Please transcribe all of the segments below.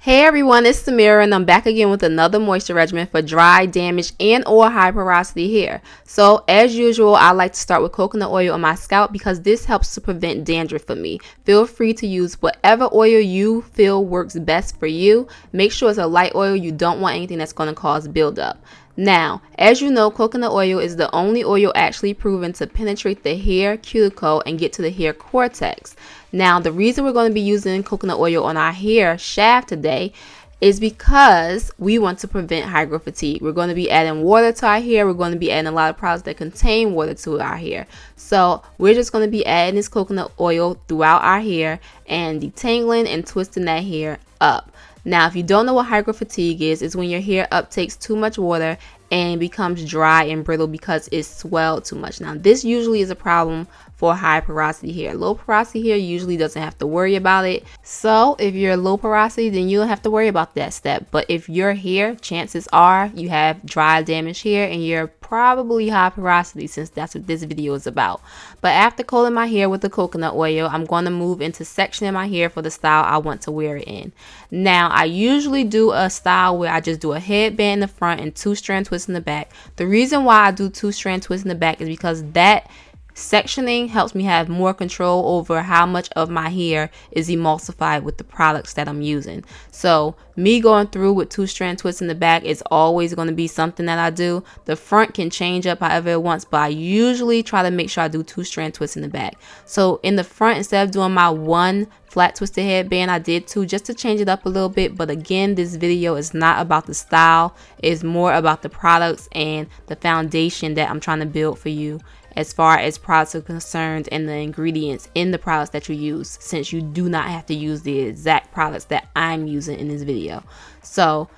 Hey everyone, it's Samirah and I'm back again with another moisture regimen for dry, damaged, and or high porosity hair. So as usual, I like to start with coconut oil on my scalp because this helps to prevent dandruff for me. Feel free to use whatever oil you feel works best for you. Make sure it's a light oil. You don't want anything that's going to cause buildup. Now, as you know, coconut oil is the only oil actually proven to penetrate the hair cuticle and get to the hair cortex. Now, the reason we're going to be using coconut oil on our hair shaft today is because we want to prevent high growth fatigue. We're going to be adding water to our hair. We're going to be adding a lot of products that contain water to our hair. So we're just going to be adding this coconut oil throughout our hair and detangling and twisting that hair up. Now, if you don't know what high growth fatigue is, it's when your hair uptakes too much water and becomes dry and brittle because it's swelled too much. Now, this usually is a problem for high porosity hair. Low porosity hair usually doesn't have to worry about it. So if you're low porosity, then you don't have to worry about that step. But if your hair, chances are you have dry, damaged hair and you're probably high porosity, since that's what this video is about. But after coating my hair with the coconut oil, I'm going to move into sectioning my hair for the style I want to wear it in. Now, I usually do a style where I just do a headband in the front and 2-strand twists in the back. The reason why I do 2-strand twists in the back is because that sectioning helps me have more control over how much of my hair is emulsified with the products that I'm using. So me going through with 2-strand twists in the back is always going to be something that I do. The front can change up however it wants, but I usually try to make sure I do 2-strand twists in the back. So in the front, instead of doing my 1 flat twisted headband, I did 2 just to change it up a little bit. But again, this video is not about the style. It's more about the products and the foundation that I'm trying to build for you as far as products are concerned and the ingredients in the products that you use, since you do not have to use the exact products that I'm using in this video. So,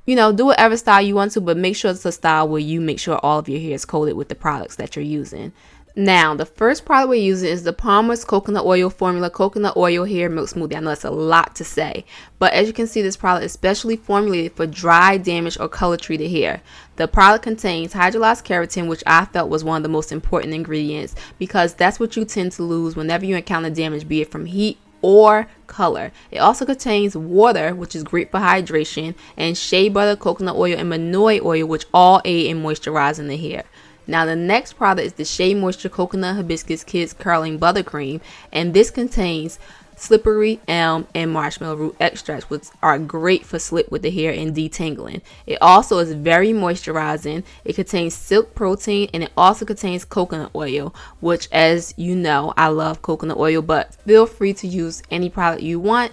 you know, do whatever style you want to, but make sure it's a style where you make sure all of your hair is coated with the products that you're using. Now, the first product we're using is the Palmer's Coconut Oil Formula Coconut Oil Hair Milk Smoothie. I know that's a lot to say, but as you can see, this product is specially formulated for dry, damaged, or color-treated hair. The product contains hydrolyzed keratin, which I felt was one of the most important ingredients because that's what you tend to lose whenever you encounter damage, be it from heat or color. It also contains water, which is great for hydration, and shea butter, coconut oil, and manoi oil, which all aid in moisturizing the hair. Now, the next product is the Shea Moisture Coconut Hibiscus Kids Curling Buttercream, and this contains slippery elm and marshmallow root extracts, which are great for slip with the hair and detangling. It also is very moisturizing. It contains silk protein, and it also contains coconut oil, which, as you know, I love coconut oil, but feel free to use any product you want.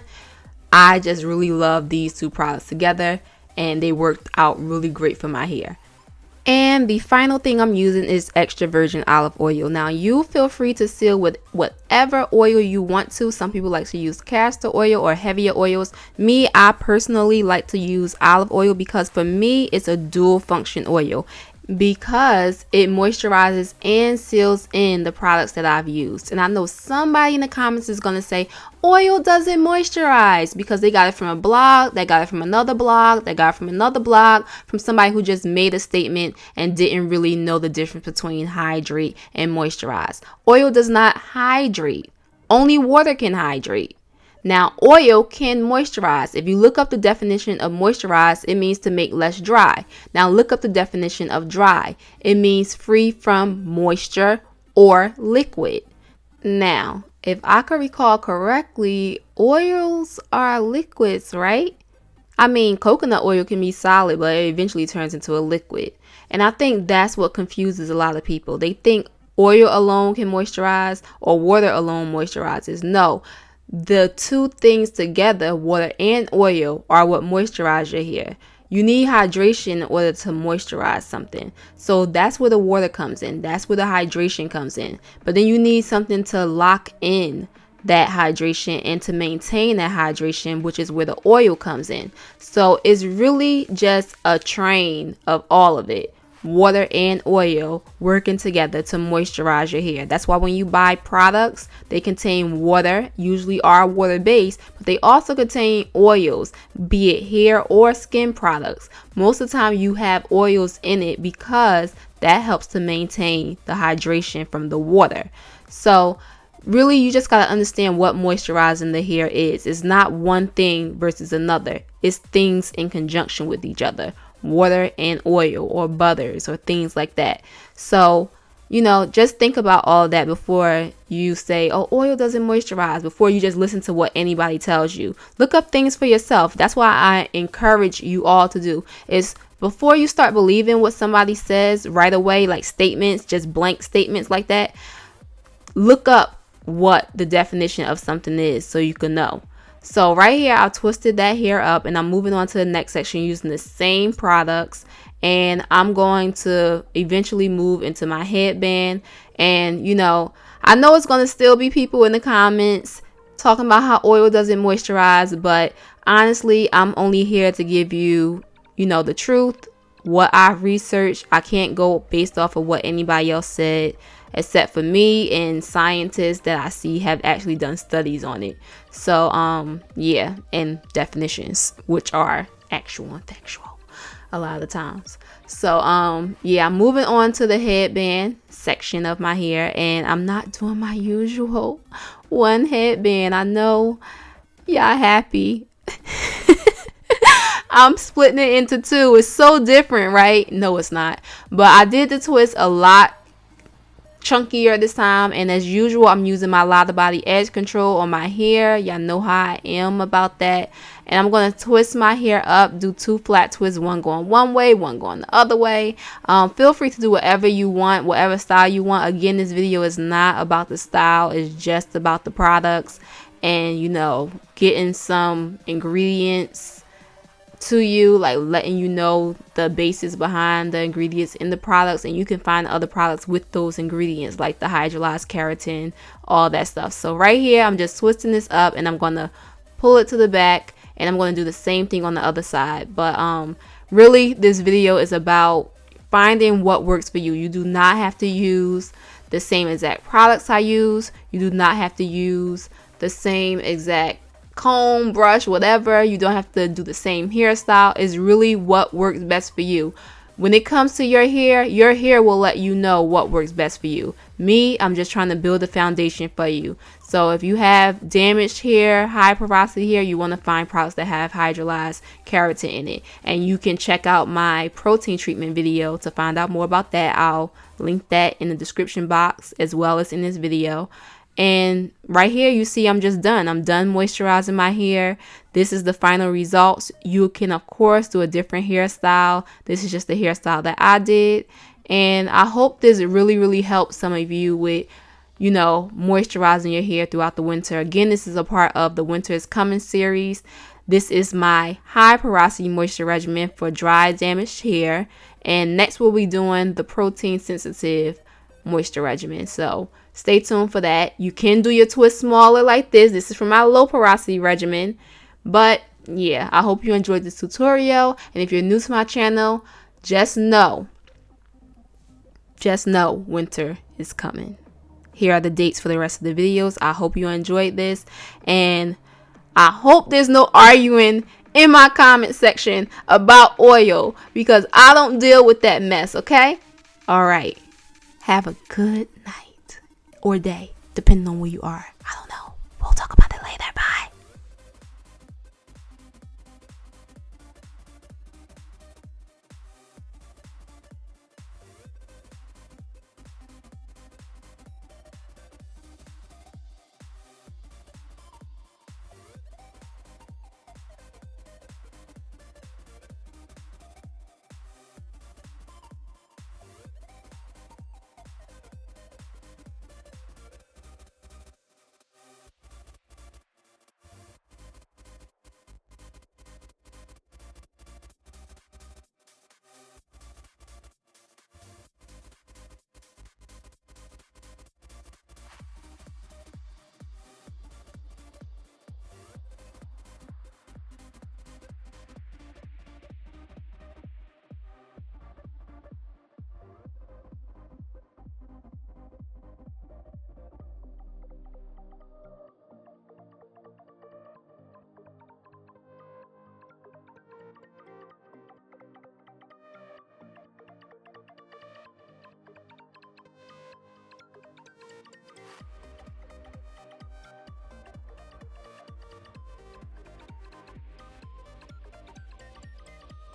I just really love these 2 products together, and they worked out really great for my hair. And the final thing I'm using is extra virgin olive oil. Now, you feel free to seal with whatever oil you want to. Some people like to use castor oil or heavier oils. Me, I personally like to use olive oil because for me, it's a dual function oil, because it moisturizes and seals in the products that I've used. And I know somebody in the comments is going to say oil doesn't moisturize because they got it from a blog, they got it from another blog, they got it from another blog, from somebody who just made a statement and didn't really know the difference between hydrate and moisturize. Oil does not hydrate. Only water can hydrate. Now, oil can moisturize. If you look up the definition of moisturize, it means to make less dry. Now, look up the definition of dry. It means free from moisture or liquid. Now, if I can recall correctly, oils are liquids, right? I mean, coconut oil can be solid, but it eventually turns into a liquid. And I think that's what confuses a lot of people. They think oil alone can moisturize or water alone moisturizes. No. The 2 things together, water and oil, are what moisturize your hair. You need hydration in order to moisturize something. So that's where the water comes in. That's where the hydration comes in. But then you need something to lock in that hydration and to maintain that hydration, which is where the oil comes in. So it's really just a train of all of it. Water and oil working together to moisturize your hair. That's why when you buy products, they contain water, usually are water based, but they also contain oils, be it hair or skin products. Most of the time you have oils in it because that helps to maintain the hydration from the water. So really, you just got to understand what moisturizing the hair is. It's not one thing versus another. It's things in conjunction with each other. Water and oil, or butters, or things like that. So, you know, just think about all that before you say, oh, oil doesn't moisturize, before you just listen to what anybody tells you. Look up things for yourself. That's why I encourage you all to do is, before you start believing what somebody says right away, like statements, just blank statements like that, look up what the definition of something is so you can know. So right here, I twisted that hair up, and I'm moving on to the next section using the same products, and I'm going to eventually move into my headband. And you know, I know it's going to still be people in the comments talking about how oil doesn't moisturize, but honestly, I'm only here to give you, you know, the truth, what I've researched. I can't go based off of what anybody else said, except for me and scientists that I see have actually done studies on it. So yeah, and definitions, which are actual and factual a lot of the times. So yeah, I'm moving on to the headband section of my hair, and I'm not doing my usual one headband. I know y'all happy. I'm splitting it into two. It's so different, right? No, it's not. But I did the twist a lot chunkier this time, and as usual, I'm using my Lot of Body edge control on my hair. Y'all know how I am about that. And I'm going to twist my hair up, do 2 flat twists, one going one way, one going the other way. Feel free to do whatever you want, whatever style you want. Again, this video is not about the style, it's just about the products and, you know, getting some ingredients to you, like letting you know the basis behind the ingredients in the products, and you can find other products with those ingredients like the hydrolyzed keratin, all that stuff. So right here, I'm just twisting this up, and I'm gonna pull it to the back, and I'm gonna do the same thing on the other side. But really, this video is about finding what works for you. You do not have to use the same exact products I use. You do not have to use the same exact comb, brush, whatever. You don't have to do the same hairstyle. It's really what works best for you. When it comes to your hair will let you know what works best for you. Me, I'm just trying to build a foundation for you. So if you have damaged hair, high porosity hair, you want to find products that have hydrolyzed keratin in it. And you can check out my protein treatment video to find out more about that. I'll link that in the description box as well as in this video. And right here, you see I'm just done. I'm done moisturizing my hair. This is the final results. You can, of course, do a different hairstyle. This is just the hairstyle that I did. And I hope this really helps some of you with, you know, moisturizing your hair throughout the winter. Again, this is a part of the Winter is Coming series. This is my high porosity moisture regimen for dry, damaged hair. And next we'll be doing the protein sensitive moisture regimen. So stay tuned for that. You can do your twist smaller like this. This is for my low porosity regimen. But yeah, I hope you enjoyed this tutorial. And if you're new to my channel, just know winter is coming. Here are the dates for the rest of the videos. I hope you enjoyed this. And I hope there's no arguing in my comment section about oil, because I don't deal with that mess, okay? All right. Have a good night or day, depending on where you are. I don't know. We'll talk about it.